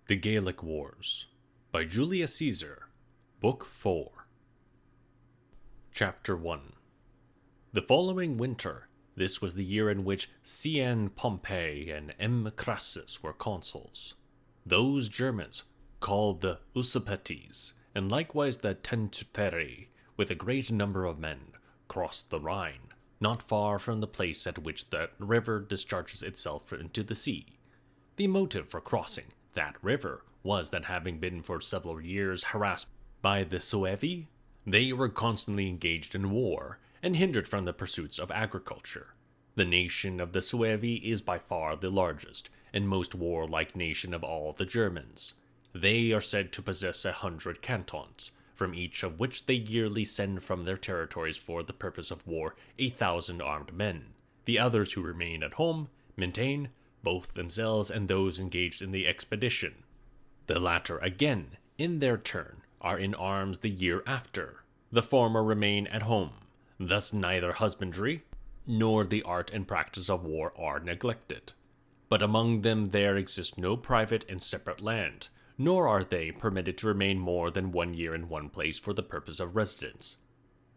The Gallic Wars by Julius Caesar, Book 4. Chapter 1. The following winter, this was the year in which C.N. Pompey and M. Crassus were consuls. Those Germans, called the Usipetes, and likewise the Tentuteri, with a great number of men, crossed the Rhine, not far from the place at which the river discharges itself into the sea. The motive for crossing that river was that, having been for several years harassed by the Suebi, they were constantly engaged in war and hindered from the pursuits of agriculture. The nation of the Suebi is by far the largest and most warlike nation of all the Germans. They are said to possess 100 cantons, from each of which they yearly send from their territories for the purpose of war 1,000 armed men. The others who remain at home maintain both themselves and those engaged in the expedition. The latter, again, in their turn, are in arms the year after. The former remain at home. Thus neither husbandry nor the art and practice of war are neglected. But among them there exists no private and separate land, nor are they permitted to remain more than 1 year in one place for the purpose of residence.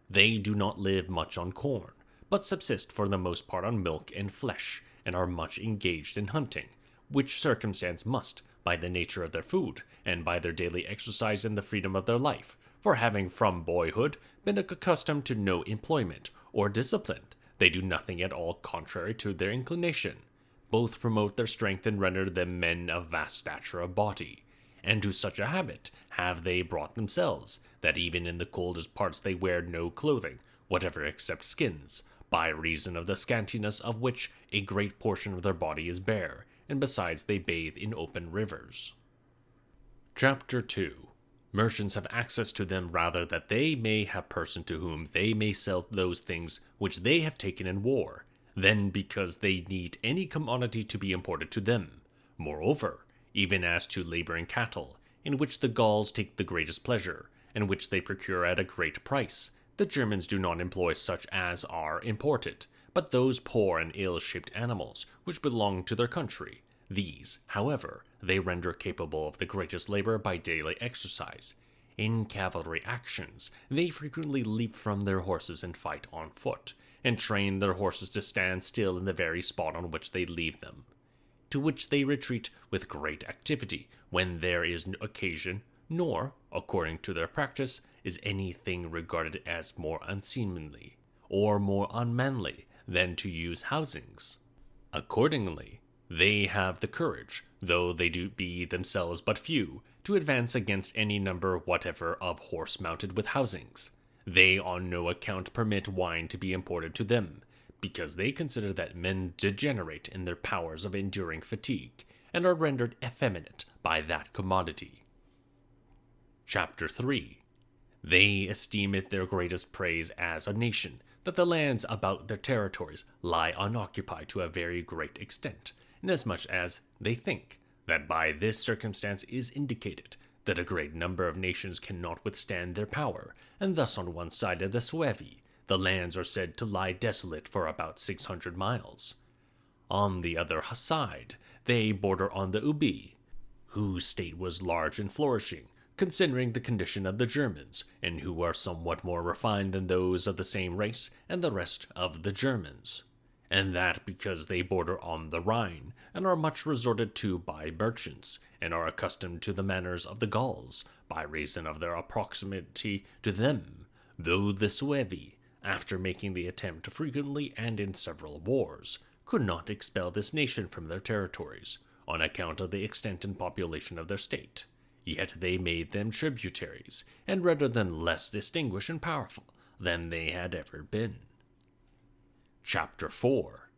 They do not live much on corn, but subsist for the most part on milk and flesh, and are much engaged in hunting, which circumstance must, by the nature of their food, and by their daily exercise and the freedom of their life, for having from boyhood been accustomed to no employment or discipline, they do nothing at all contrary to their inclination, both promote their strength and render them men of vast stature of body. And to such a habit have they brought themselves, that even in the coldest parts they wear no clothing, whatever except skins, by reason of the scantiness of which a great portion of their body is bare, and besides they bathe in open rivers. Chapter 2. Merchants have access to them rather that they may have person to whom they may sell those things which they have taken in war, than because they need any commodity to be imported to them. Moreover, even as to labor and cattle, in which the Gauls take the greatest pleasure, and which they procure at a great price, the Germans do not employ such as are imported, but those poor and ill-shaped animals which belong to their country. These, however, they render capable of the greatest labor by daily exercise. In cavalry actions, they frequently leap from their horses and fight on foot, and train their horses to stand still in the very spot on which they leave them, to which they retreat with great activity when there is occasion, nor, according to their practice, is anything regarded as more unseemly or more unmanly than to use housings. Accordingly, they have the courage, though they do be themselves but few, to advance against any number whatever of horse mounted with housings. They on no account permit wine to be imported to them, because they consider that men degenerate in their powers of enduring fatigue, and are rendered effeminate by that commodity. Chapter 3. They esteem it their greatest praise as a nation that the lands about their territories lie unoccupied to a very great extent, inasmuch as they think that by this circumstance is indicated that a great number of nations cannot withstand their power, and thus on one side of the Suebi, the lands are said to lie desolate for about 600 miles. On the other side, they border on the Ubi, whose state was large and flourishing, considering the condition of the Germans, and who are somewhat more refined than those of the same race and the rest of the Germans, and that because they border on the Rhine, and are much resorted to by merchants, and are accustomed to the manners of the Gauls, by reason of their proximity to them, though the Suebi, after making the attempt frequently and in several wars, could not expel this nation from their territories, on account of the extent and population of their state. Yet they made them tributaries, and rendered them less distinguished and powerful than they had ever been. Chapter 4.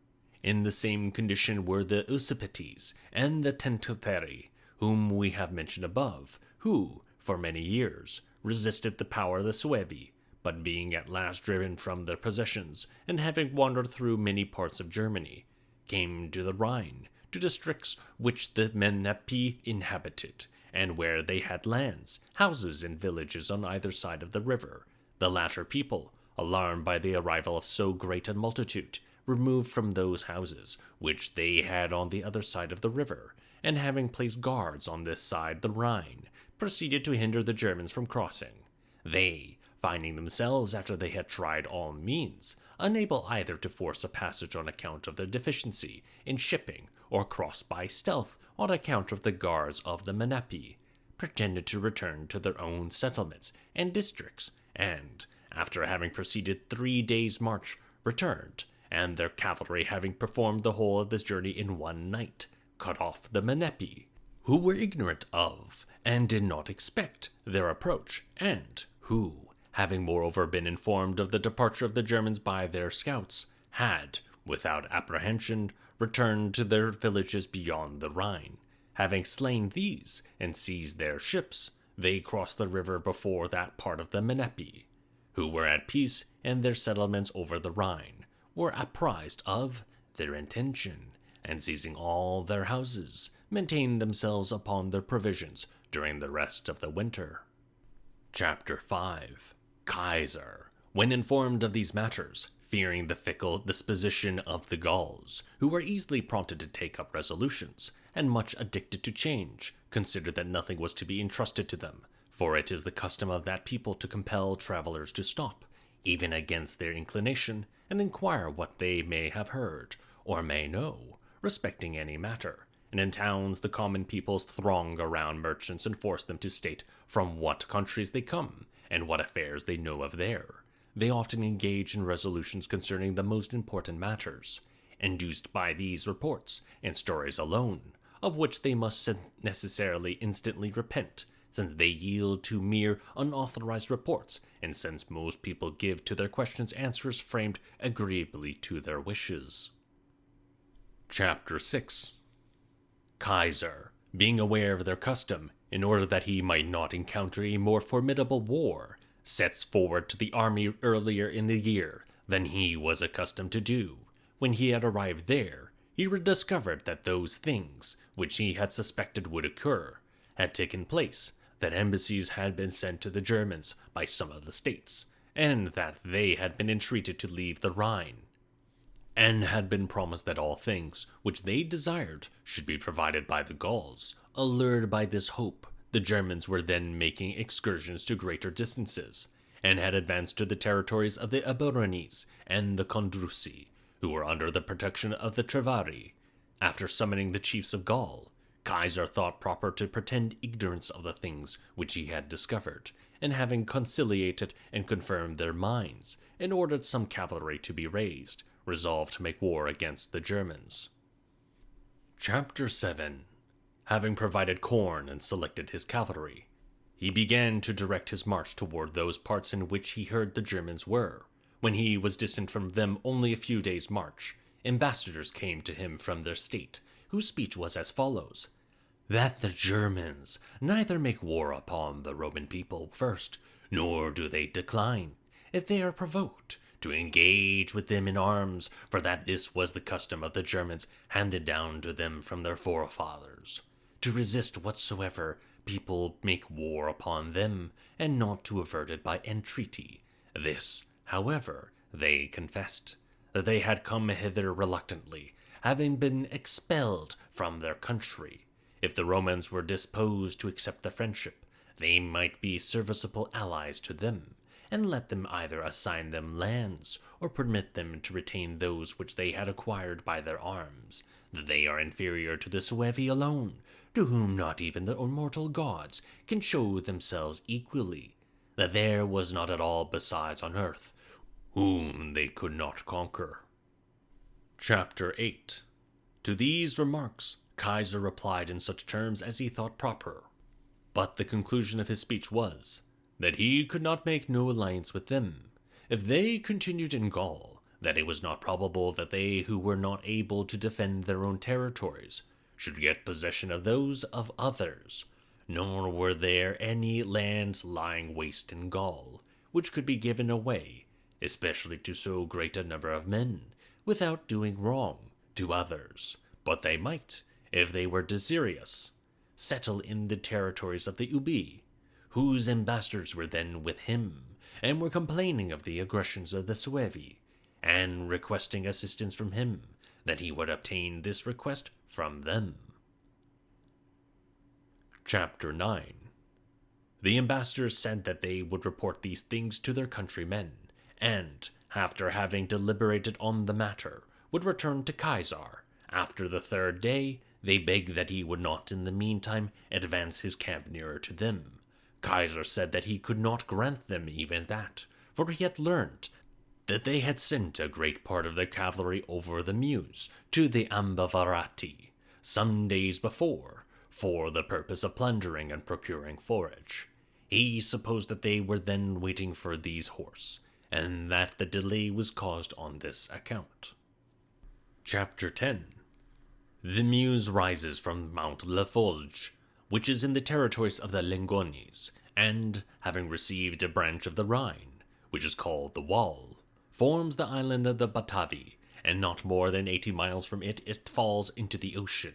In the same condition were the Usipetes and the Tentuteri, whom we have mentioned above, who, for many years, resisted the power of the Suebi, but being at last driven from their possessions, and having wandered through many parts of Germany, came to the Rhine, to districts which the Menapi inhabited, and where they had lands, houses, and villages on either side of the river. The latter people, alarmed by the arrival of so great a multitude, removed from those houses which they had on the other side of the river, and having placed guards on this side the Rhine, proceeded to hinder the Germans from crossing. They, finding themselves after they had tried all means, unable either to force a passage on account of their deficiency in shipping or cross by stealth on account of the guards of the Menapii, pretended to return to their own settlements and districts, and, after having proceeded 3 days' march, returned, and their cavalry having performed the whole of this journey in 1 night, cut off the Menapii, who were ignorant of, and did not expect, their approach, and who, having moreover been informed of the departure of the Germans by their scouts, had, without apprehension, returned to their villages beyond the Rhine. Having slain these, and seized their ships, they crossed the river before that part of the Menapii, who were at peace in their settlements over the Rhine, were apprised of their intention, and seizing all their houses, maintained themselves upon their provisions during the rest of the winter. Chapter 5. Kaiser, when informed of these matters, fearing the fickle disposition of the Gauls, who were easily prompted to take up resolutions, and much addicted to change, considered that nothing was to be entrusted to them, for it is the custom of that people to compel travelers to stop, even against their inclination, and inquire what they may have heard, or may know, respecting any matter. And in towns the common peoples throng around merchants and force them to state from what countries they come, and what affairs they know of there. They often engage in resolutions concerning the most important matters, induced by these reports and stories alone, of which they must necessarily instantly repent, since they yield to mere unauthorized reports, and since most people give to their questions answers framed agreeably to their wishes. Chapter 6. Kaiser, being aware of their custom, in order that he might not encounter a more formidable war, sets forward to the army earlier in the year than he was accustomed to do. When he had arrived there, he discovered that those things, which he had suspected would occur, had taken place, that embassies had been sent to the Germans by some of the states, and that they had been entreated to leave the Rhine, and had been promised that all things which they desired should be provided by the Gauls. Allured by this hope, the Germans were then making excursions to greater distances, and had advanced to the territories of the Eburones and the Condrusi, who were under the protection of the Treveri. After summoning the chiefs of Gaul, Kaiser thought proper to pretend ignorance of the things which he had discovered, and having conciliated and confirmed their minds, and ordered some cavalry to be raised, resolved to make war against the Germans. Chapter 7. Having provided corn and selected his cavalry, he began to direct his march toward those parts in which he heard the Germans were. When he was distant from them only a few days' march, ambassadors came to him from their state, whose speech was as follows: that the Germans neither make war upon the Roman people first, nor do they decline, if they are provoked, to engage with them in arms, for that this was the custom of the Germans handed down to them from their forefathers, to resist whatsoever people make war upon them, and not to avert it by entreaty. This, however, they confessed, that they had come hither reluctantly, having been expelled from their country. If the Romans were disposed to accept their friendship, they might be serviceable allies to them, and let them either assign them lands, or permit them to retain those which they had acquired by their arms, that they are inferior to the Suebi alone, to whom not even the immortal gods can show themselves equally, that there was not at all besides on earth whom they could not conquer. Chapter 8. To these remarks Kaiser replied in such terms as he thought proper, but the conclusion of his speech was that he could not make no alliance with them, if they continued in Gaul, that it was not probable that they who were not able to defend their own territories should get possession of those of others, nor were there any lands lying waste in Gaul, which could be given away, especially to so great a number of men, without doing wrong to others, but they might, if they were desirous, settle in the territories of the Ubii, whose ambassadors were then with him, and were complaining of the aggressions of the Suevi, and requesting assistance from him, that he would obtain this request from them. Chapter 9. The ambassadors said that they would report these things to their countrymen, and, after having deliberated on the matter, would return to Kaiser. After the third day, they begged that he would not in the meantime advance his camp nearer to them. Kaiser said that he could not grant them even that, for he had learned that they had sent a great part of their cavalry over the Meuse to the Ambavarati some days before, for the purpose of plundering and procuring forage. He supposed that they were then waiting for these horse, and that the delay was caused on this account. Chapter 10. The Meuse rises from Mount La Forge, which is in the territories of the Lingones, and, having received a branch of the Rhine, which is called the Wall, forms the island of the Batavi, and not more than 80 miles from it falls into the ocean.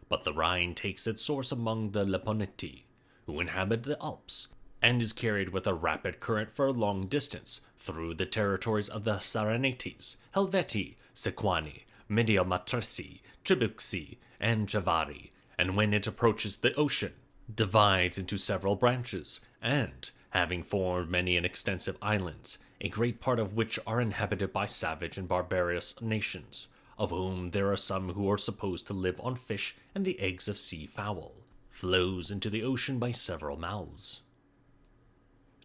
But the Rhine takes its source among the Laponeti, who inhabit the Alps, and is carried with a rapid current for a long distance through the territories of the Saranates, Helvetii, Sequani, Mediomatresi, Tribuxi, and Javari, and when it approaches the ocean, divides into several branches, and, having formed many and extensive islands, a great part of which are inhabited by savage and barbarous nations, of whom there are some who are supposed to live on fish and the eggs of sea fowl, flows into the ocean by several mouths.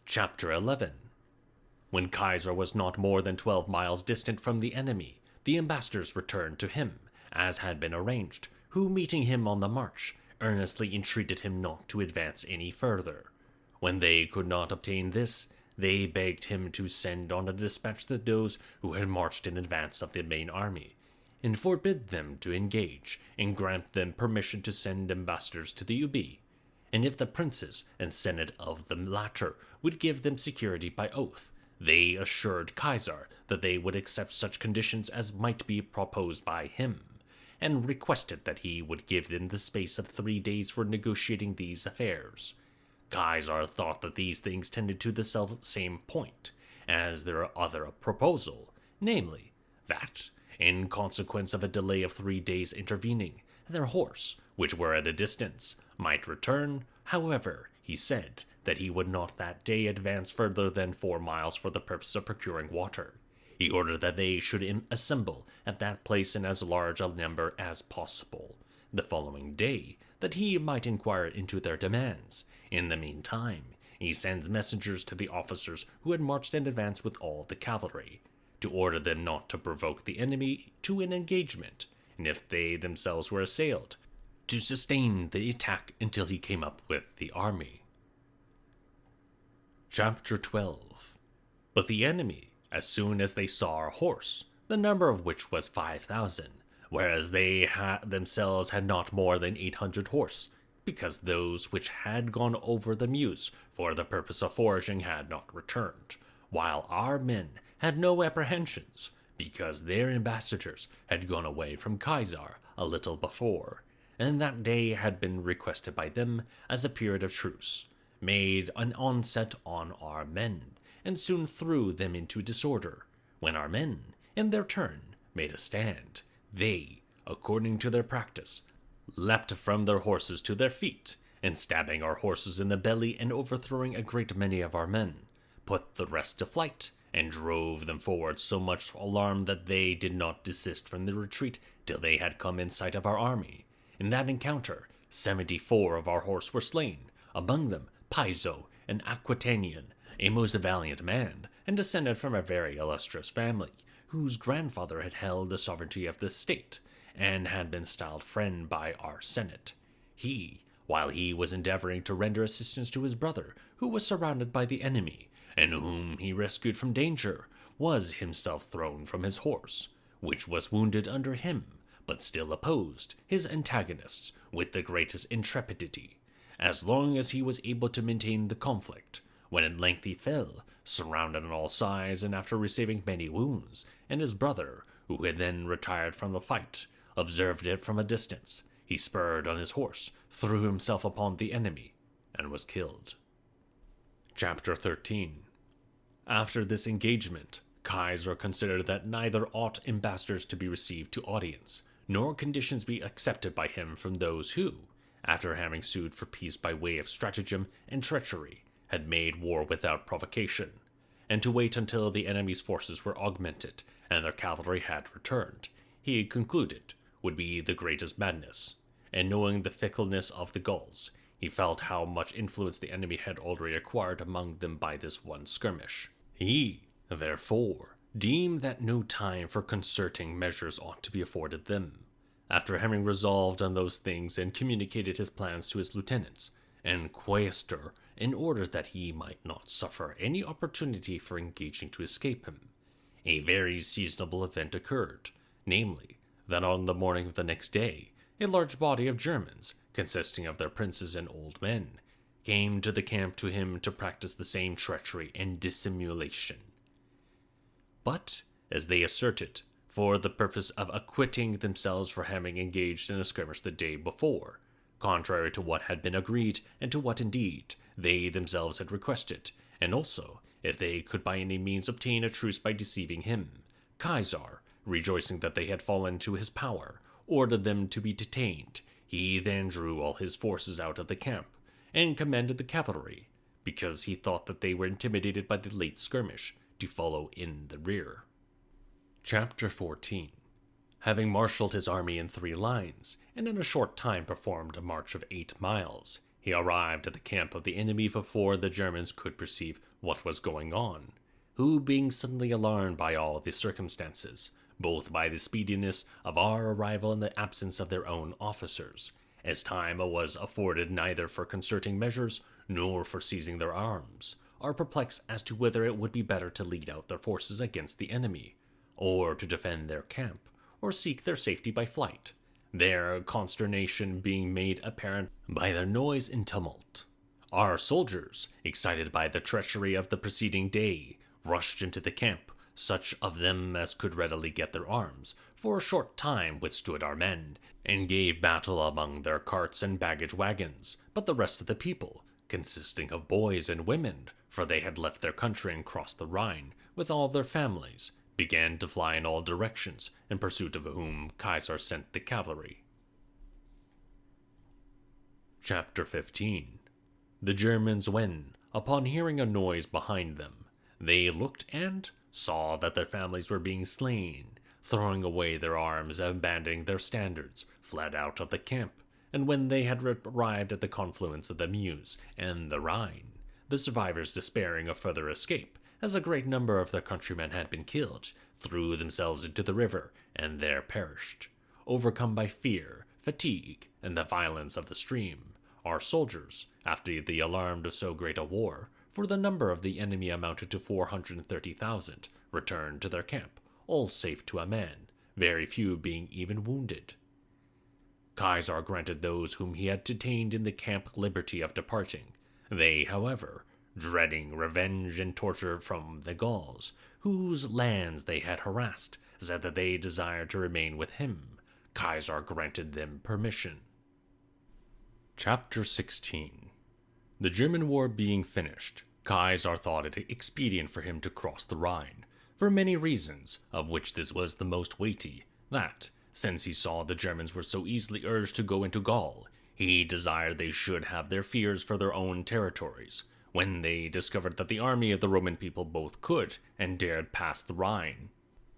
Chapter 11. When Kaiser was not more than 12 miles distant from the enemy, the ambassadors returned to him, as had been arranged, who, meeting him on the march, earnestly entreated him not to advance any further. When they could not obtain this, they begged him to send on a dispatch to those who had marched in advance of the main army, and forbid them to engage, and grant them permission to send ambassadors to the Ubi, and if the princes and senate of the latter would give them security by oath, they assured Kaiser that they would accept such conditions as might be proposed by him, and requested that he would give them the space of 3 days for negotiating these affairs. Kaiser thought that these things tended to the self-same point as their other proposal, namely, that, in consequence of a delay of 3 days intervening, their horse, which were at a distance, might return. However, he said that he would not that day advance further than 4 miles for the purpose of procuring water. He ordered that they should assemble at that place in as large a number as possible the following day, that he might inquire into their demands. In the meantime, he sends messengers to the officers who had marched in advance with all the cavalry, to order them not to provoke the enemy to an engagement, and if they themselves were assailed, to sustain the attack until he came up with the army. Chapter 12. But the enemy, as soon as they saw our horse, the number of which was 5,000, whereas they themselves had not more than 800 horse, because those which had gone over the Meuse for the purpose of foraging had not returned, while our men had no apprehensions, because their ambassadors had gone away from Kaiser a little before, and that day had been requested by them as a period of truce, made an onset on our men, and soon threw them into disorder. When our men, in their turn, made a stand, they, according to their practice, leapt from their horses to their feet, and stabbing our horses in the belly and overthrowing a great many of our men, put the rest to flight, and drove them forward so much alarmed that they did not desist from the retreat till they had come in sight of our army. In that encounter, 74 of our horse were slain, among them Paiso, an Aquitanian, a most valiant man, and descended from a very illustrious family, whose grandfather had held the sovereignty of the state, and had been styled friend by our senate. He, while he was endeavoring to render assistance to his brother, who was surrounded by the enemy, and whom he rescued from danger, was himself thrown from his horse, which was wounded under him, but still opposed his antagonists with the greatest intrepidity, as long as he was able to maintain the conflict, when at length he fell, surrounded on all sides, and after receiving many wounds, and his brother, who had then retired from the fight, observed it from a distance, he spurred on his horse, threw himself upon the enemy, and was killed. Chapter 13. After this engagement, Kaiser considered that neither ought ambassadors to be received to audience, nor conditions be accepted by him from those who, after having sued for peace by way of stratagem and treachery, had made war without provocation, and to wait until the enemy's forces were augmented and their cavalry had returned, he concluded, would be the greatest madness. And knowing the fickleness of the Gauls, he felt how much influence the enemy had already acquired among them by this one skirmish. He, therefore, deemed that no time for concerting measures ought to be afforded them. After having resolved on those things and communicated his plans to his lieutenants and quaestor in order that he might not suffer any opportunity for engaging to escape him, a very seasonable event occurred, namely, that on the morning of the next day, a large body of Germans, consisting of their princes and old men, came to the camp to him to practice the same treachery and dissimulation. But, as they asserted, for the purpose of acquitting themselves for having engaged in a skirmish the day before, contrary to what had been agreed, and to what, indeed, they themselves had requested, and also, if they could by any means obtain a truce by deceiving him, Caesar, rejoicing that they had fallen into his power, ordered them to be detained. He then drew all his forces out of the camp, and commanded the cavalry, because he thought that they were intimidated by the late skirmish, to follow in the rear. Chapter 14. Having marshaled his army in 3 lines, and in a short time performed a march of 8 miles, he arrived at the camp of the enemy before the Germans could perceive what was going on, who, being suddenly alarmed by all the circumstances, both by the speediness of our arrival and the absence of their own officers, as time was afforded neither for concerting measures nor for seizing their arms, are perplexed as to whether it would be better to lead out their forces against the enemy, or to defend their camp, or seek their safety by flight, their consternation being made apparent by their noise and tumult. Our soldiers, excited by the treachery of the preceding day, rushed into the camp. Such of them as could readily get their arms, for a short time withstood our men, and gave battle among their carts and baggage wagons, but the rest of the people, consisting of boys and women, for they had left their country and crossed the Rhine, with all their families, began to fly in all directions, in pursuit of whom Caesar sent the cavalry. Chapter 15. The Germans, when, upon hearing a noise behind them, they looked and saw that their families were being slain, throwing away their arms and abandoning their standards, fled out of the camp, and when they had arrived at the confluence of the Meuse and the Rhine, the survivors, despairing of further escape, as a great number of their countrymen had been killed, threw themselves into the river, and there perished. Overcome by fear, fatigue, and the violence of the stream, our soldiers, after the alarm of so great a war, for the number of the enemy amounted to 430,000, returned to their camp, all safe to a man, very few being even wounded. Caesar granted those whom he had detained in the camp liberty of departing. They, however, dreading revenge and torture from the Gauls, whose lands they had harassed, said that they desired to remain with him. Caesar granted them permission. Chapter 16. The German war being finished, Caesar thought it expedient for him to cross the Rhine, for many reasons, of which this was the most weighty, that, since he saw the Germans were so easily urged to go into Gaul, he desired they should have their fears for their own territories, when they discovered that the army of the Roman people both could and dared pass the Rhine.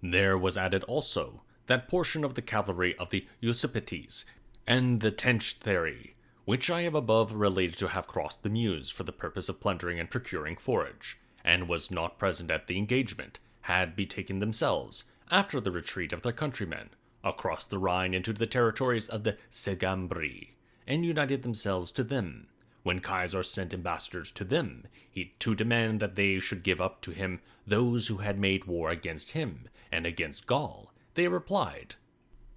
There was added also that portion of the cavalry of the Usipetes and the Tenchtheri, which I have above related to have crossed the Meuse for the purpose of plundering and procuring forage, and was not present at the engagement, had betaken themselves, after the retreat of their countrymen, across the Rhine into the territories of the Segambri, and united themselves to them. When Caesar sent ambassadors to them, to demand that they should give up to him those who had made war against him and against Gaul, they replied,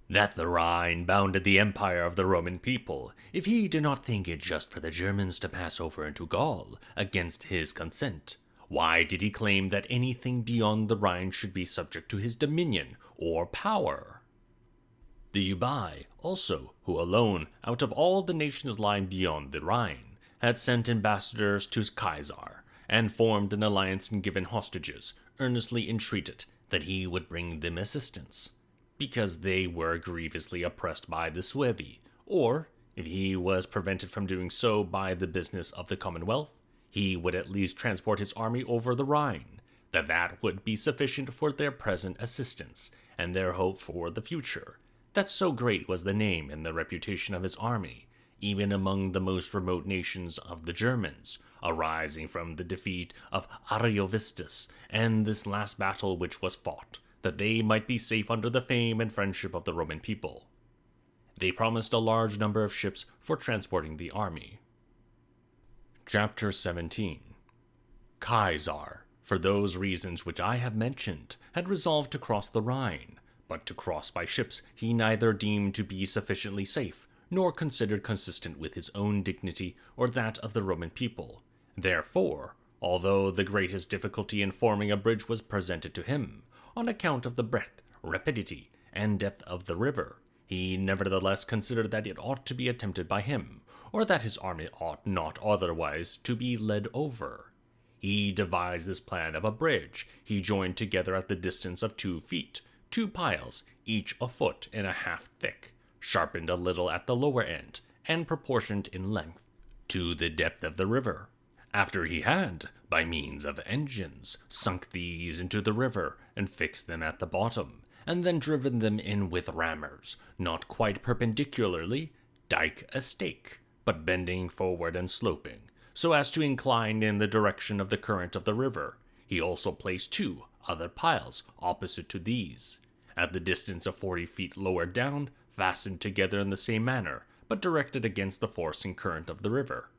that the Rhine bounded the empire of the Roman people, if he did not think it just for the Germans to pass over into Gaul against his consent. Why did he claim that anything beyond the Rhine should be subject to his dominion or power? The Ubai, also, who alone, out of all the nations lying beyond the Rhine, had sent ambassadors to Caesar, and formed an alliance and given hostages, earnestly entreated that he would bring them assistance, because they were grievously oppressed by the Suebi, or, If he was prevented from doing so by the business of the Commonwealth, he would at least transport his army over the Rhine, that would be sufficient for their present assistance and their hope for the future. That so great was the name and the reputation of his army, even among the most remote nations of the Germans, arising from the defeat of Ariovistus and this last battle which was fought, that they might be safe under the fame and friendship of the Roman people. They promised a large number of ships for transporting the army. Chapter 17. Kaiser, for those reasons which I have mentioned, had resolved to cross the Rhine, but to cross by ships he neither deemed to be sufficiently safe, nor considered consistent with his own dignity or that of the Roman people. Therefore, although the greatest difficulty in forming a bridge was presented to him, on account of the breadth, rapidity, and depth of the river, he nevertheless considered that it ought to be attempted by him, or that his army ought not otherwise to be led over. He devised this plan of a bridge he joined together at the distance of 2 feet, 2 piles, each a foot and a half thick, sharpened a little at the lower end, and proportioned in length to the depth of the river. After he had, by means of engines, sunk these into the river and fixed them at the bottom, and then driven them in with rammers, not quite perpendicularly, dike a stake, but bending forward and sloping, so as to incline in the direction of the current of the river. He also placed 2 other piles opposite to these, at the distance of 40 feet lower down, fastened together in the same manner, but directed against the force and current of the river.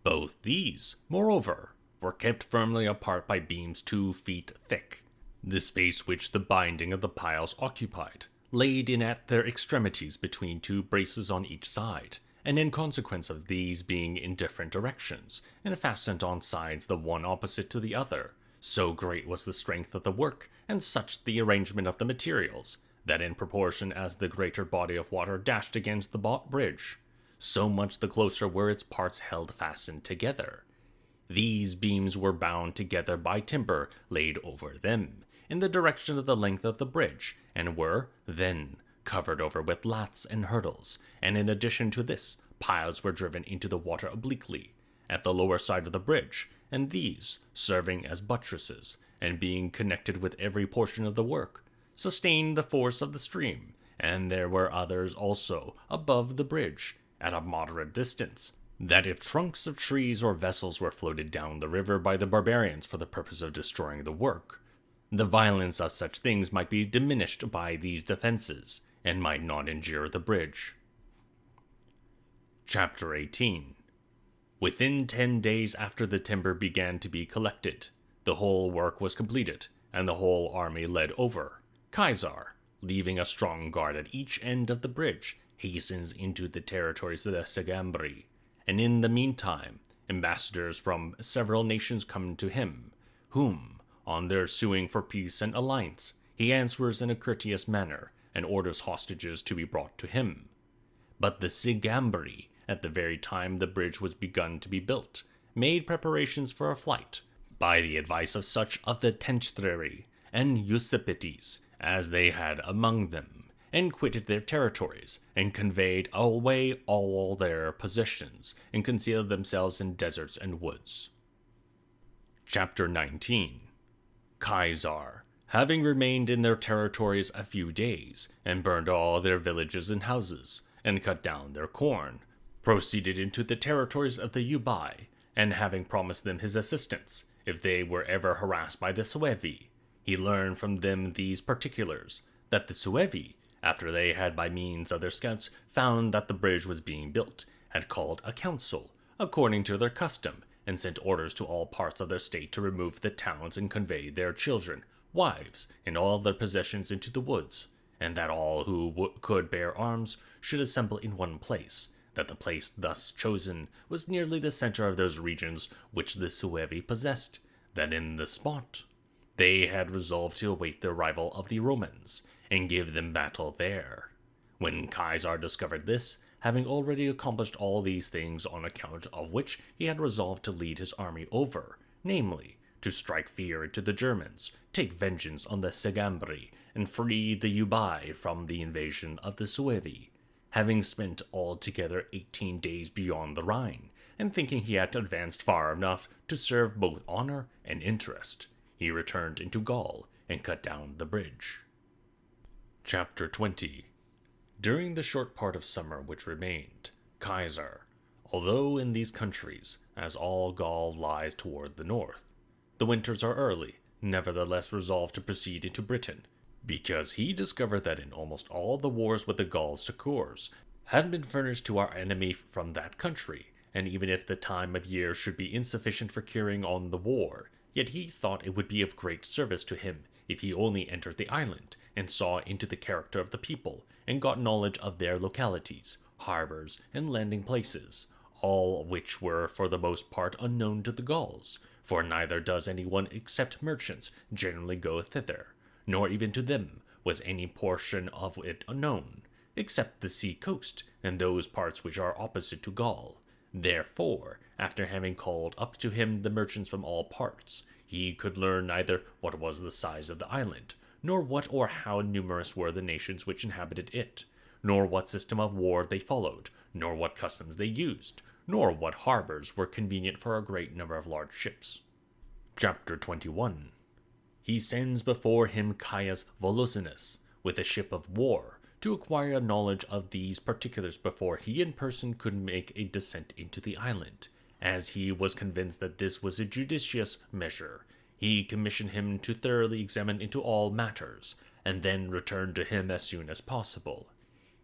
Both these, moreover, were kept firmly apart by beams 2 feet thick, the space which the binding of the piles occupied, laid in at their extremities between 2 braces on each side, and in consequence of these being in different directions, and fastened on sides the one opposite to the other, so great was the strength of the work, and such the arrangement of the materials, that in proportion as the greater body of water dashed against the bridge, so much the closer were its parts held fastened together. These beams were bound together by timber laid over them, in the direction of the length of the bridge, and were, then, covered over with laths and hurdles, and in addition to this, piles were driven into the water obliquely, at the lower side of the bridge, and these, serving as buttresses, and being connected with every portion of the work, sustained the force of the stream, and there were others also above the bridge, at a moderate distance, that if trunks of trees or vessels were floated down the river by the barbarians for the purpose of destroying the work, the violence of such things might be diminished by these defenses, and might not injure the bridge. Chapter 18. Within 10 days after the timber began to be collected, the whole work was completed, and the whole army led over. Kaiser, leaving a strong guard at each end of the bridge, hastens into the territories of the Segambri, and in the meantime, ambassadors from several nations come to him, whom, on their suing for peace and alliance, he answers in a courteous manner, and orders hostages to be brought to him. But the Segambri, at the very time the bridge was begun to be built, made preparations for a flight, by the advice of such of the Tenchtreri and Usipites as they had among them, and quitted their territories, and conveyed away all their possessions, and concealed themselves in deserts and woods. Chapter 19. Kaiser, having remained in their territories a few days, and burned all their villages and houses, and cut down their corn, proceeded into the territories of the Suebi, and having promised them his assistance, if they were ever harassed by the Suevi, he learned from them these particulars, that the Suevi, after they had by means of their scouts found that the bridge was being built, had called a council, according to their custom, and sent orders to all parts of their state to remove the towns and convey their children, wives, and all their possessions into the woods, and that all who could bear arms should assemble in one place, that the place thus chosen was nearly the center of those regions which the Suevi possessed, that in the spot they had resolved to await the arrival of the Romans, and give them battle there. When Kaiser discovered this, having already accomplished all these things on account of which he had resolved to lead his army over, namely, to strike fear into the Germans, take vengeance on the Segambri, and free the Suebi from the invasion of the Suevi, having spent altogether 18 days beyond the Rhine, and thinking he had advanced far enough to serve both honor and interest, he returned into Gaul and cut down the bridge. Chapter 20. During the short part of summer which remained, Kaiser, although in these countries, as all Gaul lies toward the north, the winters are early, nevertheless resolved to proceed into Britain, because he discovered that in almost all the wars with the Gauls succours had been furnished to our enemy from that country, and even if the time of year should be insufficient for carrying on the war, yet he thought it would be of great service to him if he only entered the island, and saw into the character of the people, and got knowledge of their localities, harbors, and landing places, all which were for the most part unknown to the Gauls, for neither does anyone except merchants generally go thither, nor even to them was any portion of it unknown, except the sea coast, and those parts which are opposite to Gaul. Therefore, after having called up to him the merchants from all parts, he could learn neither what was the size of the island, nor what or how numerous were the nations which inhabited it, nor what system of war they followed, nor what customs they used, nor what harbors were convenient for a great number of large ships. Chapter 21. He sends before him Caius Volusinus with a ship of war, to acquire knowledge of these particulars before he in person could make a descent into the island. As he was convinced that this was a judicious measure, he commissioned him to thoroughly examine into all matters, and then return to him as soon as possible.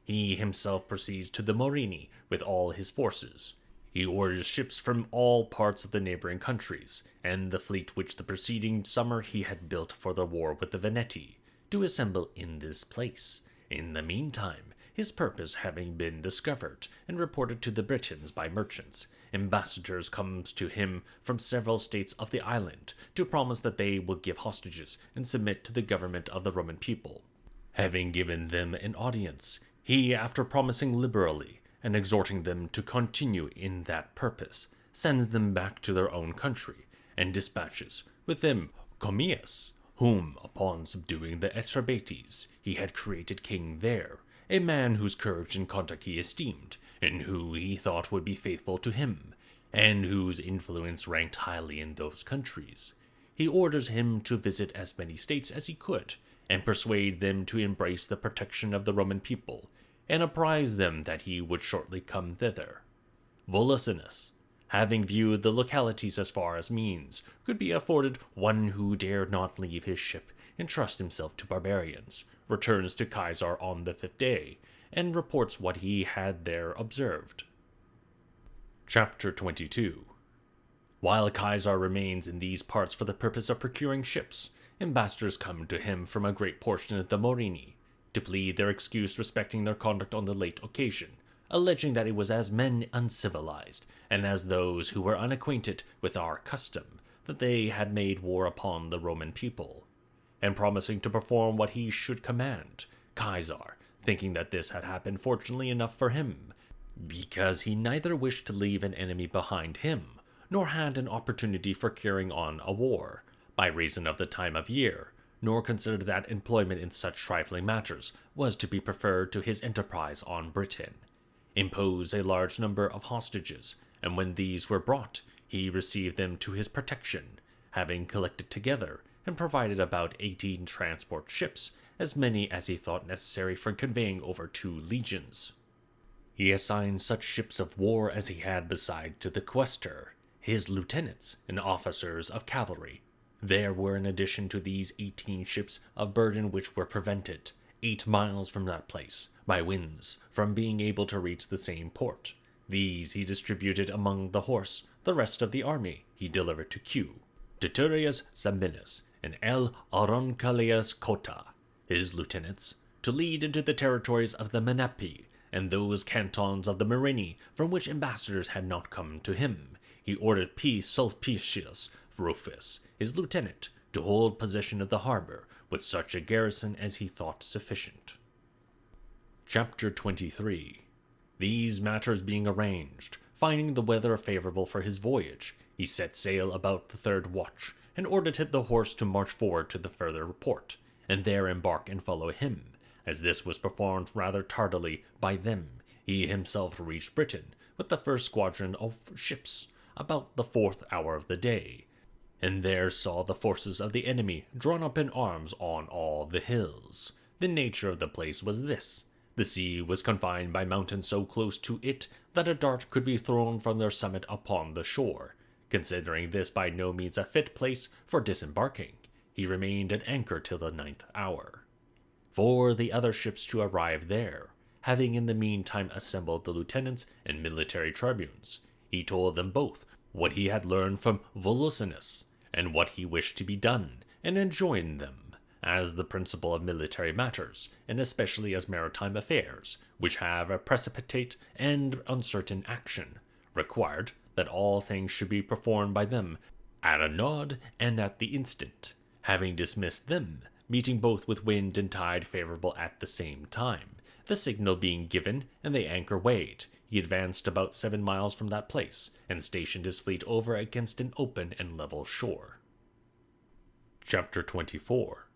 He himself proceeds to the Morini with all his forces. He orders ships from all parts of the neighboring countries, and the fleet which the preceding summer he had built for the war with the Veneti, to assemble in this place. In the meantime, his purpose having been discovered and reported to the Britons by merchants, ambassadors come to him from several states of the island to promise that they will give hostages and submit to the government of the Roman people. Having given them an audience, he, after promising liberally, and exhorting them to continue in that purpose, sends them back to their own country, and dispatches with them Commius, whom, upon subduing the Etruscates, he had created king there, a man whose courage and conduct he esteemed, and who he thought would be faithful to him, and whose influence ranked highly in those countries. He orders him to visit as many states as he could, and persuade them to embrace the protection of the Roman people, and apprise them that he would shortly come thither. Volusinus, having viewed the localities as far as means could be afforded one who dared not leave his ship and trust himself to barbarians, returns to Caesar on the 5th day, and reports what he had there observed. Chapter 22. While Caesar remains in these parts for the purpose of procuring ships, ambassadors come to him from a great portion of the Morini, to plead their excuse respecting their conduct on the late occasion, alleging that it was as men uncivilized, and as those who were unacquainted with our custom, that they had made war upon the Roman people, and promising to perform what he should command. Caesar, thinking that this had happened fortunately enough for him, because he neither wished to leave an enemy behind him, nor had an opportunity for carrying on a war, by reason of the time of year, nor considered that employment in such trifling matters was to be preferred to his enterprise on Britain, imposed a large number of hostages, and when these were brought, he received them to his protection, having collected together and provided about 18 transport ships, as many as he thought necessary for conveying over 2 legions. He assigned such ships of war as he had beside to the quaestor, his lieutenants, and officers of cavalry. There were in addition to these 18 ships of burden which were prevented, 8 miles from that place, by winds, from being able to reach the same port. These he distributed among the horse. The rest of the army he delivered to Q, Titurius Sabinus, and L. Aureocalico Cotta, his lieutenants, to lead into the territories of the Menapi, and those cantons of the Morini from which ambassadors had not come to him. He ordered P. Sulpicius Rufus, his lieutenant, to hold possession of the harbor, with such a garrison as he thought sufficient. Chapter 23. These matters being arranged, finding the weather favorable for his voyage, he set sail about the 3rd watch, and ordered the horse to march forward to the further port, and there embark and follow him. As this was performed rather tardily by them, he himself reached Britain with the first squadron of ships about the 4th hour of the day, and there saw the forces of the enemy drawn up in arms on all the hills. The nature of the place was this: the sea was confined by mountains so close to it that a dart could be thrown from their summit upon the shore. Considering this by no means a fit place for disembarking, he remained at anchor till the 9th hour, for the other ships to arrive there. Having in the meantime assembled the lieutenants and military tribunes, he told them both what he had learned from Volusinus, and what he wished to be done, and enjoined them, as the principle of military matters, and especially as maritime affairs, which have a precipitate and uncertain action, required that all things should be performed by them at a nod and at the instant. Having dismissed them, meeting both with wind and tide favorable at the same time, the signal being given and the anchor weighed, he advanced about 7 miles from that place, and stationed his fleet over against an open and level shore. Chapter 24.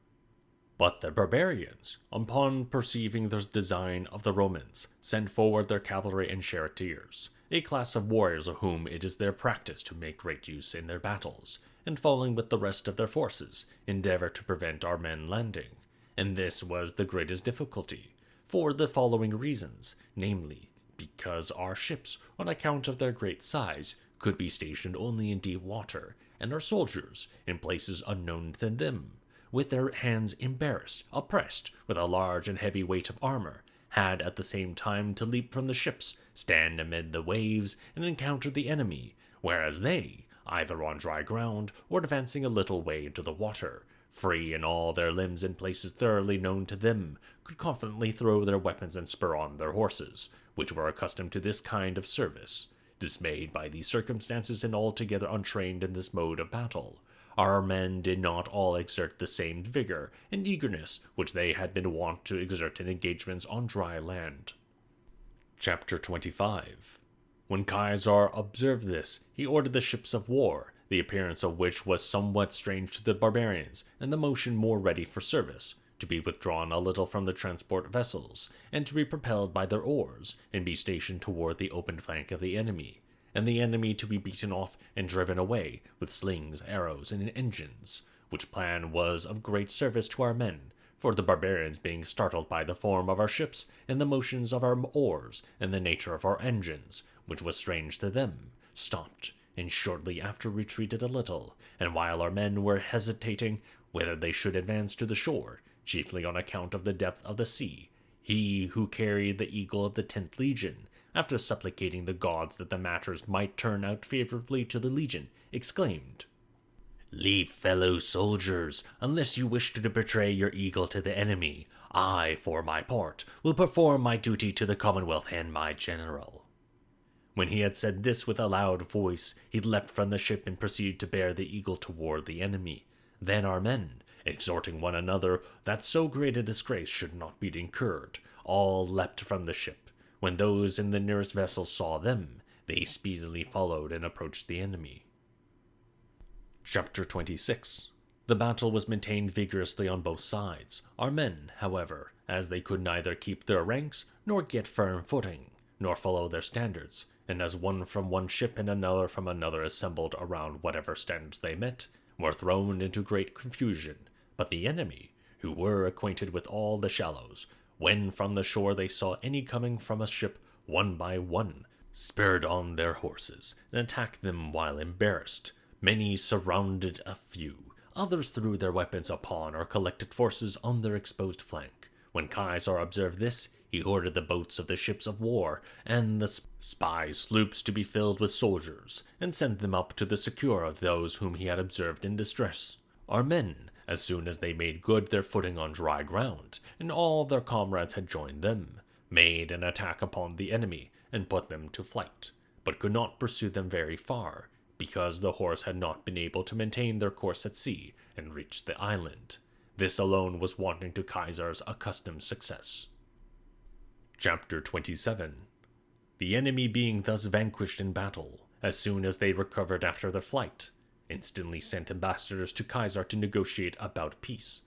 But the barbarians, upon perceiving the design of the Romans, sent forward their cavalry and charioteers, a class of warriors of whom it is their practice to make great use in their battles, and falling with the rest of their forces, endeavor to prevent our men landing. And this was the greatest difficulty, for the following reasons, namely, because our ships, on account of their great size, could be stationed only in deep water, and our soldiers, in places unknown to them, with their hands embarrassed, oppressed with a large and heavy weight of armor, had at the same time to leap from the ships, stand amid the waves, and encounter the enemy, whereas they, either on dry ground or advancing a little way into the water, free in all their limbs in places thoroughly known to them, could confidently throw their weapons and spur on their horses, which were accustomed to this kind of service. Dismayed by these circumstances and altogether untrained in this mode of battle, our men did not all exert the same vigor and eagerness which they had been wont to exert in engagements on dry land. Chapter 25. When Caesar observed this, he ordered the ships of war, the appearance of which was somewhat strange to the barbarians, and the motion more ready for service, to be withdrawn a little from the transport vessels, and to be propelled by their oars, and be stationed toward the open flank of the enemy, and the enemy to be beaten off and driven away with slings, arrows, and engines, which plan was of great service to our men, for the barbarians being startled by the form of our ships, and the motions of our oars, and the nature of our engines, which was strange to them, stopped, and shortly after retreated a little, and while our men were hesitating whether they should advance to the shore, chiefly on account of the depth of the sea, he who carried the eagle of the 10th Legion, after supplicating the gods that the matters might turn out favorably to the legion, exclaimed, "Leave, fellow soldiers, unless you wish to betray your eagle to the enemy. I, for my part, will perform my duty to the Commonwealth and my general." When he had said this with a loud voice, he leapt from the ship and proceeded to bear the eagle toward the enemy. Then our men, exhorting one another that so great a disgrace should not be incurred, all leapt from the ship. When those in the nearest vessel saw them, they speedily followed and approached the enemy. Chapter 26. The battle was maintained vigorously on both sides. Our men, however, as they could neither keep their ranks, nor get firm footing, nor follow their standards, and as one from one ship and another from another assembled around whatever standards they met, were thrown into great confusion. But the enemy, who were acquainted with all the shallows, when from the shore they saw any coming from a ship, one by one, spurred on their horses, and attacked them while embarrassed. Many surrounded a few, others threw their weapons upon or collected forces on their exposed flank. When Caesar observed this, he ordered the boats of the ships of war and the spy sloops to be filled with soldiers, and sent them up to the succor of those whom he had observed in distress. Our men, as soon as they made good their footing on dry ground, and all their comrades had joined them, made an attack upon the enemy, and put them to flight, but could not pursue them very far, because the horse had not been able to maintain their course at sea, and reach the island. This alone was wanting to Caesar's accustomed success. Chapter 27. The enemy being thus vanquished in battle, as soon as they recovered after their flight, instantly sent ambassadors to Caesar to negotiate about peace.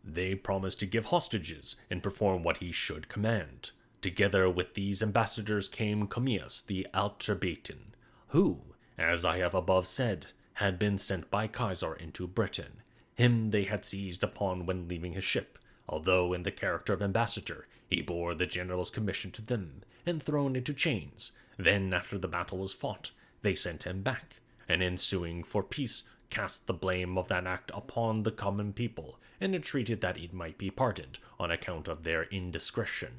They promised to give hostages and perform what he should command. Together with these ambassadors came Commius the Altrabatan, who, as I have above said, had been sent by Kaiser into Britain. Him they had seized upon when leaving his ship, although in the character of ambassador he bore the general's commission to them, and thrown into chains. Then, after the battle was fought, they sent him back, and in suing for peace cast the blame of that act upon the common people, and entreated that it might be pardoned on account of their indiscretion.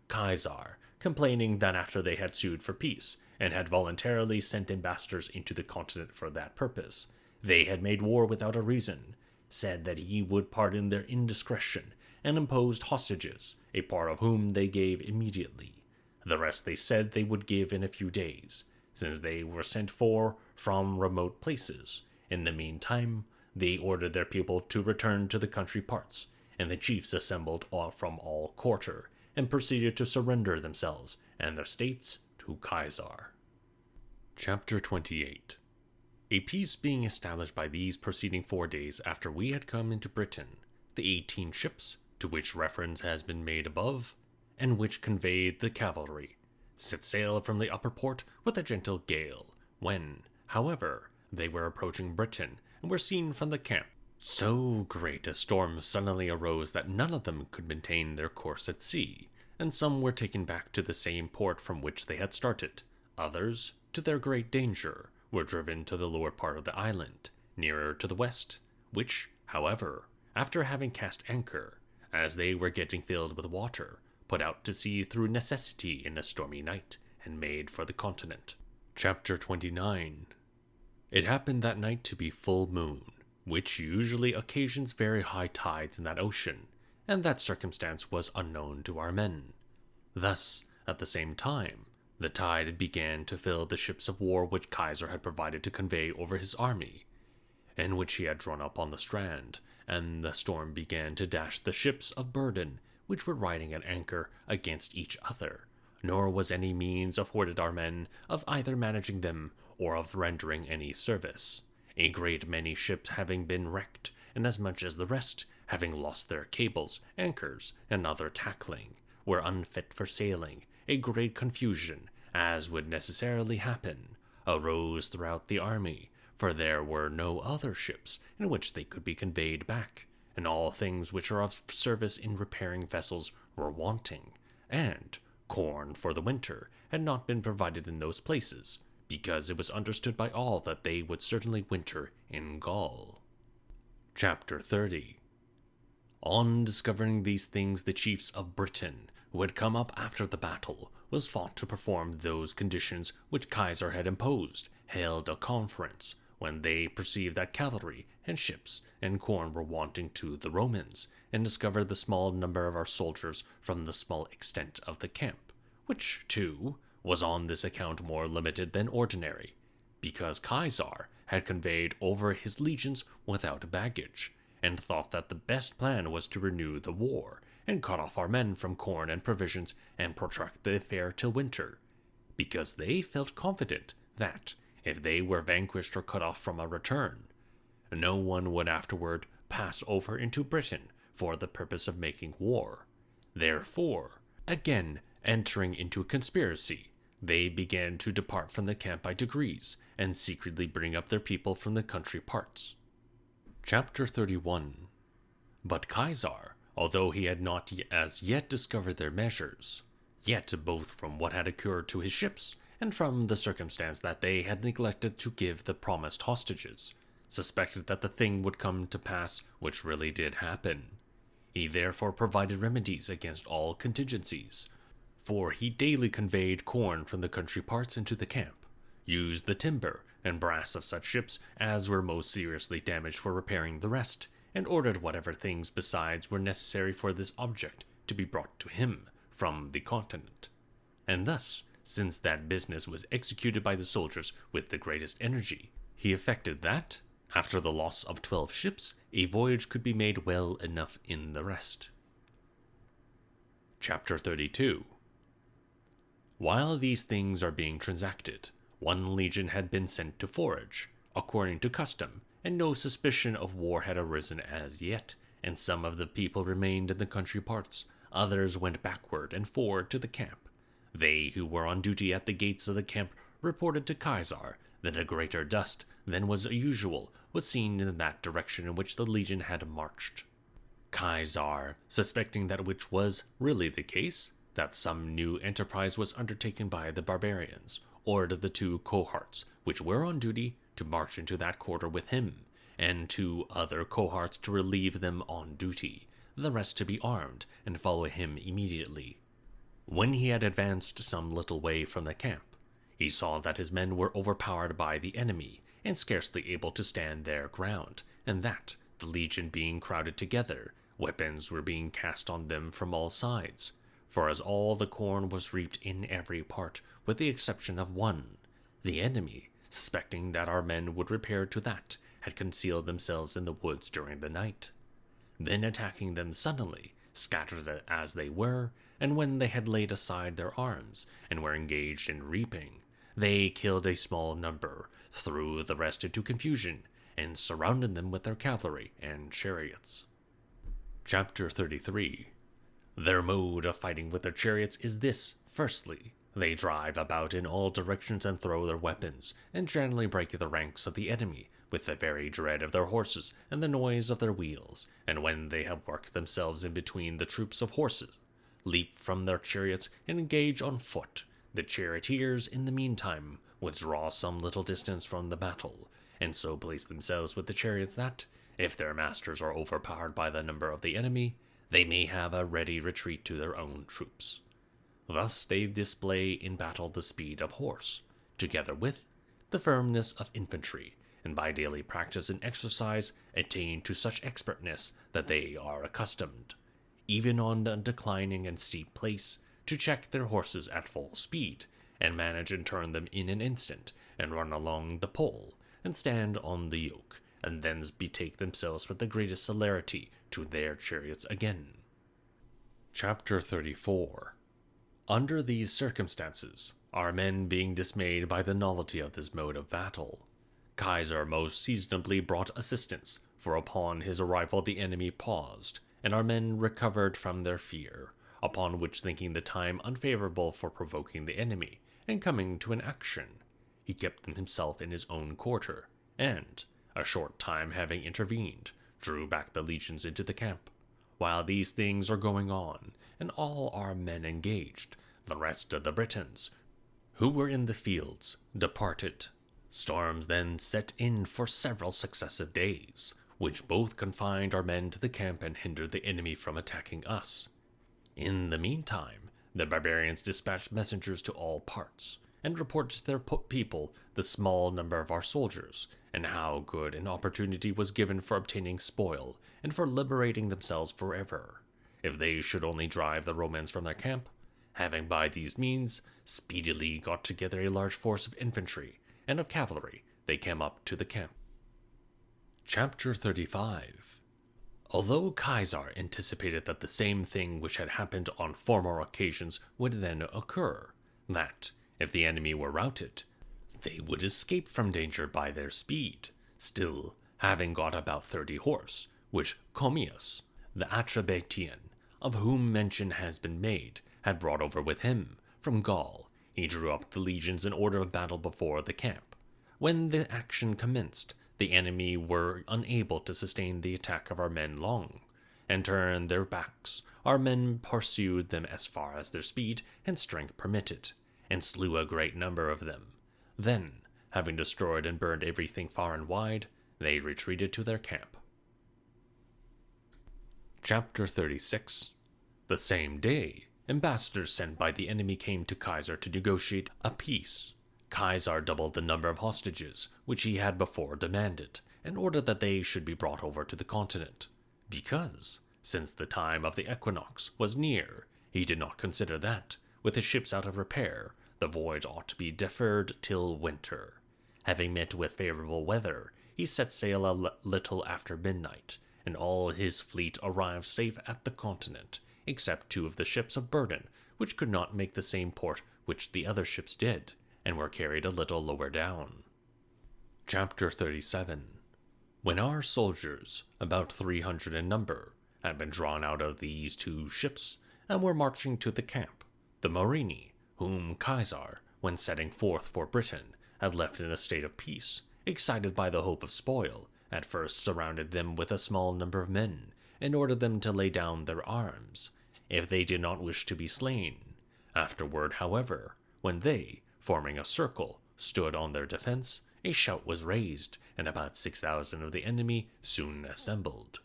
Kaiser, complaining that after they had sued for peace, and had voluntarily sent ambassadors into the continent for that purpose, they had made war without a reason, said that he would pardon their indiscretion, and imposed hostages, a part of whom they gave immediately. The rest they said they would give in a few days, since they were sent for from remote places. In the meantime, they ordered their people to return to the country parts, and the chiefs assembled from all quarter, and proceeded to surrender themselves and their states to Kaiser. Chapter 28. A peace being established by these preceding 4 days after we had come into Britain, the 18 ships, to which reference has been made above, and which conveyed the cavalry, set sail from the upper port with a gentle gale, when, however, they were approaching Britain, and were seen from the camp. So great a storm suddenly arose that none of them could maintain their course at sea, and some were taken back to the same port from which they had started. Others, to their great danger, were driven to the lower part of the island, nearer to the west, which, however, after having cast anchor, as they were getting filled with water, put out to sea through necessity in a stormy night, and made for the continent. Chapter 29. It happened that night to be full moon, which usually occasions very high tides in that ocean, and that circumstance was unknown to our men. Thus, at the same time, the tide began to fill the ships of war which Kaiser had provided to convey over his army, and which he had drawn up on the strand, and the storm began to dash the ships of burden which were riding at anchor against each other, nor was any means afforded our men of either managing them or of rendering any service, a great many ships having been wrecked, and as much as the rest, having lost their cables, anchors, and other tackling, were unfit for sailing. A great confusion, as would necessarily happen, arose throughout the army, for there were no other ships in which they could be conveyed back, and all things which are of service in repairing vessels were wanting, and corn for the winter had not been provided in those places, because it was understood by all that they would certainly winter in Gaul. Chapter 30. On discovering these things, the chiefs of Britain, who had come up after the battle, was fought to perform those conditions which Kaiser had imposed, held a conference, when they perceived that cavalry and ships and corn were wanting to the Romans, and discovered the small number of our soldiers from the small extent of the camp, which, too, was on this account more limited than ordinary, because Kaiser had conveyed over his legions without baggage, and thought that the best plan was to renew the war, and cut off our men from corn and provisions, and protract the affair till winter, because they felt confident that, if they were vanquished or cut off from a return, no one would afterward pass over into Britain for the purpose of making war. Therefore, again entering into a conspiracy, they began to depart from the camp by degrees, and secretly bring up their people from the country parts. Chapter 31. But Kaiser, although he had not as yet discovered their measures, yet both from what had occurred to his ships, and from the circumstance that they had neglected to give the promised hostages, suspected that the thing would come to pass which really did happen. He therefore provided remedies against all contingencies, for he daily conveyed corn from the country parts into the camp, used the timber and brass of such ships as were most seriously damaged for repairing the rest, and ordered whatever things besides were necessary for this object to be brought to him from the continent. And thus, since that business was executed by the soldiers with the greatest energy, he effected that, after the loss of 12 ships, a voyage could be made well enough in the rest. Chapter 32. While these things are being transacted, one legion had been sent to forage, according to custom, and no suspicion of war had arisen as yet, and some of the people remained in the country parts, others went backward and forward to the camp. They who were on duty at the gates of the camp reported to Kaiser that a greater dust than was usual was seen in that direction in which the legion had marched. Kaiser, suspecting that which was really the case, that some new enterprise was undertaken by the barbarians, ordered the 2 cohorts which were on duty to march into that quarter with him, and 2 other cohorts to relieve them on duty, the rest to be armed and follow him immediately. When he had advanced some little way from the camp, he saw that his men were overpowered by the enemy, and scarcely able to stand their ground, and that, the legion being crowded together, weapons were being cast on them from all sides, for as all the corn was reaped in every part, with the exception of one, the enemy, suspecting that our men would repair to that, had concealed themselves in the woods during the night. Then attacking them suddenly, scattered as they were, and when they had laid aside their arms, and were engaged in reaping, they killed a small number, threw the rest into confusion, and surrounded them with their cavalry and chariots. Chapter 33. Their mode of fighting with their chariots is this: firstly, they drive about in all directions and throw their weapons, and generally break the ranks of the enemy, with the very dread of their horses and the noise of their wheels, and when they have worked themselves in between the troops of horses, leap from their chariots and engage on foot. The charioteers, in the meantime, withdraw some little distance from the battle, and so place themselves with the chariots that, if their masters are overpowered by the number of the enemy, they may have a ready retreat to their own troops. Thus they display in battle the speed of horse, together with the firmness of infantry, and by daily practice and exercise attain to such expertness that they are accustomed, even on a declining and steep place, to check their horses at full speed, and manage and turn them in an instant, and run along the pole, and stand on the yoke, and thence betake themselves with the greatest celerity to their chariots again. Chapter 34. Under these circumstances, our men being dismayed by the novelty of this mode of battle, Kaiser most seasonably brought assistance, for upon his arrival the enemy paused, and our men recovered from their fear, upon which, thinking the time unfavorable for provoking the enemy, and coming to an action, he kept them himself in his own quarter, and, a short time having intervened, drew back the legions into the camp. While these things are going on, and all our men engaged, the rest of the Britons, who were in the fields, departed. Storms then set in for several successive days, which both confined our men to the camp and hindered the enemy from attacking us. In the meantime, the barbarians dispatched messengers to all parts, and reported to their people the small number of our soldiers, and how good an opportunity was given for obtaining spoil, and for liberating themselves forever, if they should only drive the Romans from their camp. Having by these means speedily got together a large force of infantry and of cavalry, they came up to the camp. Chapter 35. Although Kaiser anticipated that the same thing which had happened on former occasions would then occur, that, if the enemy were routed, they would escape from danger by their speed, still, having got about 30 horse, which Commius, the Atrebatian, of whom mention has been made, had brought over with him from Gaul, he drew up the legions in order of battle before the camp. When the action commenced, the enemy were unable to sustain the attack of our men long, and turned their backs. Our men pursued them as far as their speed and strength permitted, and slew a great number of them. Then, having destroyed and burned everything far and wide, they retreated to their camp. Chapter 36. The same day, ambassadors sent by the enemy came to Kaiser to negotiate a peace. Kaiser doubled the number of hostages which he had before demanded, and ordered that they should be brought over to the continent, because, since the time of the equinox was near, he did not consider that, with his ships out of repair, the voyage ought to be deferred till winter. Having met with favorable weather, he set sail a little after midnight, and all his fleet arrived safe at the continent, except 2 of the ships of burden, which could not make the same port which the other ships did, and were carried a little lower down. Chapter 37. When our soldiers, about 300 in number, had been drawn out of these 2 ships, and were marching to the camp. The Morini, whom Caesar, when setting forth for Britain, had left in a state of peace, excited by the hope of spoil, at first surrounded them with a small number of men, and ordered them to lay down their arms, if they did not wish to be slain. Afterward, however, when they, forming a circle, stood on their defense, a shout was raised, and about 6,000 of the enemy soon assembled.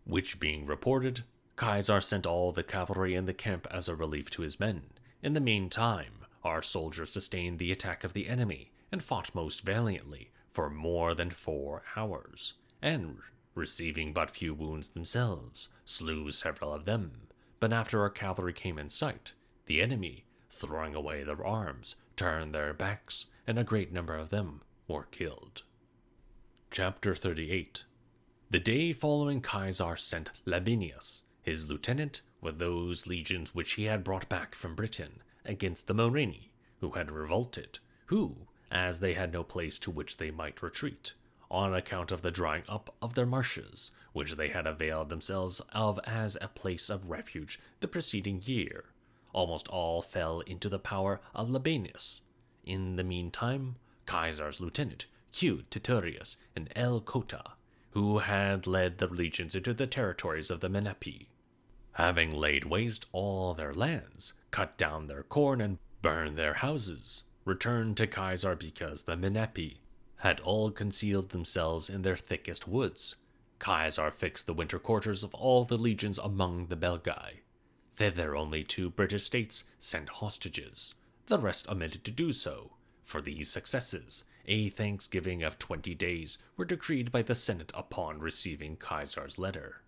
Which being reported, Caesar sent all the cavalry in the camp as a relief to his men. In the meantime, our soldiers sustained the attack of the enemy, and fought most valiantly for more than 4 hours, and, receiving but few wounds themselves, slew several of them. But after our cavalry came in sight, the enemy, throwing away their arms, turned their backs, and a great number of them were killed. Chapter 38. The day following, Caesar sent Labienus, his lieutenant, with those legions which he had brought back from Britain, against the Morini, who had revolted, who, as they had no place to which they might retreat, on account of the drying up of their marshes, which they had availed themselves of as a place of refuge the preceding year, almost all fell into the power of Labienus. In the meantime, Caesar's lieutenant, Q. Titurius and L. Cotta, who had led the legions into the territories of the Menapii, having laid waste all their lands, cut down their corn, and burned their houses, returned to Caesar because the Menapii had all concealed themselves in their thickest woods. Caesar fixed the winter quarters of all the legions among the Belgae. Thither only 2 British states sent hostages. The rest omitted to do so. For these successes, a thanksgiving of 20 days were decreed by the Senate upon receiving Caesar's letter.